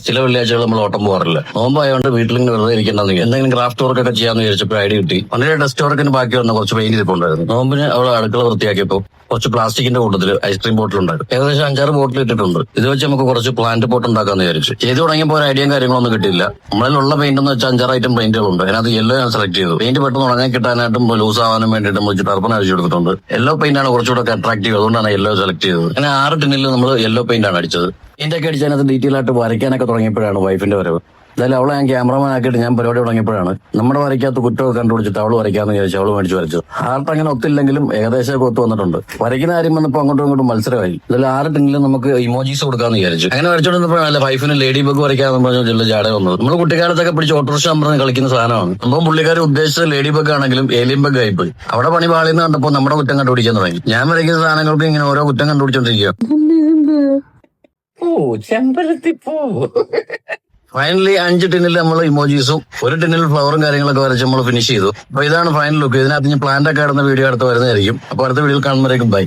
ചില വെള്ളിയാഴ്ചകൾ നമ്മൾ ഓട്ടം പോകാറില്ല. നോമ്പായതുകൊണ്ട് വീട്ടിലിങ്ങനെ വെറുതെ ഇരിക്കണ്ടെന്ന് എന്തെങ്കിലും ക്രാഫ്റ്റ് വർക്ക് ഒക്കെ ചെയ്യാന്ന് വിചാരിച്ചപ്പോൾ ഐഡിയ കിട്ടി. പണ്ടേ ടെസ്റ്റ് വർക്കിന് ബാക്കി വന്ന കുറച്ച് പെയിന്റ് ഇരിപ്പുണ്ടായിരുന്നു. നോമ്പിന് അവൾ അടുക്കള വൃത്തിയാക്കിയപ്പോൾ കുറച്ച് പ്ലാസ്റ്റിക്കിന്റെ കൂട്ടത്തിൽ ഐസ്ക്രീം ബോട്ടിൽ ഉണ്ടായിരുന്നു. ഏകദേശം 5-6 ബോട്ടിൽ ഇട്ടിട്ടുണ്ട്. ഇത് വെച്ച് നമുക്ക് കുറച്ച് പ്ലാന്റ് പോട്ട് ഉണ്ടാക്കാന്ന് വിചാരിച്ചു. ചെയ്തു തുടങ്ങിയപ്പോൾ ഒരു ഐഡിയയും കാര്യങ്ങളൊന്നും കിട്ടിയില്ല. നമ്മളിലുള്ള പെയിന്റ് എന്ന് വെച്ചാൽ 5-6 ഐറ്റം പെയിന്റുകളുണ്ട്. അതിനകത്ത് യെല്ലോ ഞാൻ സെലക്ട് ചെയ്തു. പെയിന്റ് പെട്ടെന്ന് ഉണങ്ങാൻ കിട്ടാനായിട്ടും ലൂസ് ആവാനും വേണ്ടിയിട്ട് നമ്മൾ ടർപ്പൻ അടിച്ചു കൊടുത്തിട്ടുണ്ട്. യെല്ലോ പെയിന്റ് ആണ് കുറച്ചുകൂടെ അട്രാക്റ്റീവ്, അതുകൊണ്ടാണ് യെല്ലോ സെലക്ട് ചെയ്തത്. അങ്ങനെ 6 ടിന്നിൽ നമ്മൾ യെല്ലോ പെയിന്റ് ആണ് അടിച്ചത്. പെയിന്റ് ഒക്കെ അടിച്ചതിനകത്ത് ഡീറ്റെയിൽ ആയിട്ട് വരയ്ക്കാനൊക്കെ തുടങ്ങിയപ്പോഴാണ് വൈഫിന്റെ വരവ്. എന്തായാലും അവളെ ഞാൻ ക്യാമറമാൻ ആക്കിയിട്ട് ഞാൻ പരിപാടി തുടങ്ങിയപ്പോഴാണ് നമ്മുടെ വരയ്ക്കാത്ത കുറ്റമൊക്കെ കണ്ടുപിടിച്ചിട്ട് അവള് വരയ്ക്കാന്ന് വിചാരിച്ചു അവള് മേടിച്ച് വരച്ചു. ആർട്ട് അങ്ങനെ ഒത്തില്ലെങ്കിലും ഏകദേശമൊക്കെ ഒത്തു വന്നിട്ടുണ്ട്. വരയ്ക്കുന്ന കാര്യം വന്നപ്പോൾ അങ്ങോട്ടും ഇങ്ങോട്ടും മത്സരമായി. ഇതിൽ 6 ടിന്നിലും നമുക്ക് ഇമോജീസ് കൊടുക്കാന്ന് വിചാരിച്ചു. അങ്ങനെ വരച്ചോണ്ടിരുന്നപ്പോഴല്ല വൈഫിന് ലേഡി ബഗ് വരയ്ക്കാന്ന് പറഞ്ഞ ജാട വന്നത്. നമ്മൾ കുട്ടിക്കാലത്തൊക്കെ പിടിച്ച് ഓട്ടോറിക്ഷ പറഞ്ഞ് കളിക്കുന്ന സാധനമാണ്. സംഭവം പുള്ളിക്കാർ ഉദ്ദേശിച്ചത് ലേഡി ബഗ് ആണെങ്കിലും ഏലിയൻ ബഗ് ആയിപ്പോയി. അവിടെ പണി പാളിന്ന് കണ്ടപ്പോൾ നമ്മുടെ കുറ്റം കണ്ടുപിടിക്കാൻ തുടങ്ങി. ഞാൻ വരയ്ക്കുന്ന സാധനങ്ങൾക്ക് ഇങ്ങനെ ഓരോ കുറ്റം കണ്ടുപിടിച്ചോണ്ടിരിക്കുക. ഫൈനലി 5 ടിന്നിൽ നമ്മൾ ഇമോജീസും 1 ടിന്നിൽ ഫ്ലവറും കാര്യങ്ങളൊക്കെ വരച്ച് നമ്മൾ ഫിനിഷ് ചെയ്തു. അപ്പൊ ഇതാണ് ഫൈനൽ ലുക്ക്. ഇതിനകത്ത് ഞാൻ പ്ലാന്റ് ഒക്കെ ഇടുന്ന വീഡിയോ അടുത്ത് വരുന്നതായിരിക്കും. അപ്പൊ അടുത്ത വീഡിയോയിൽ കാണുമ്പോഴേക്കും ബൈ.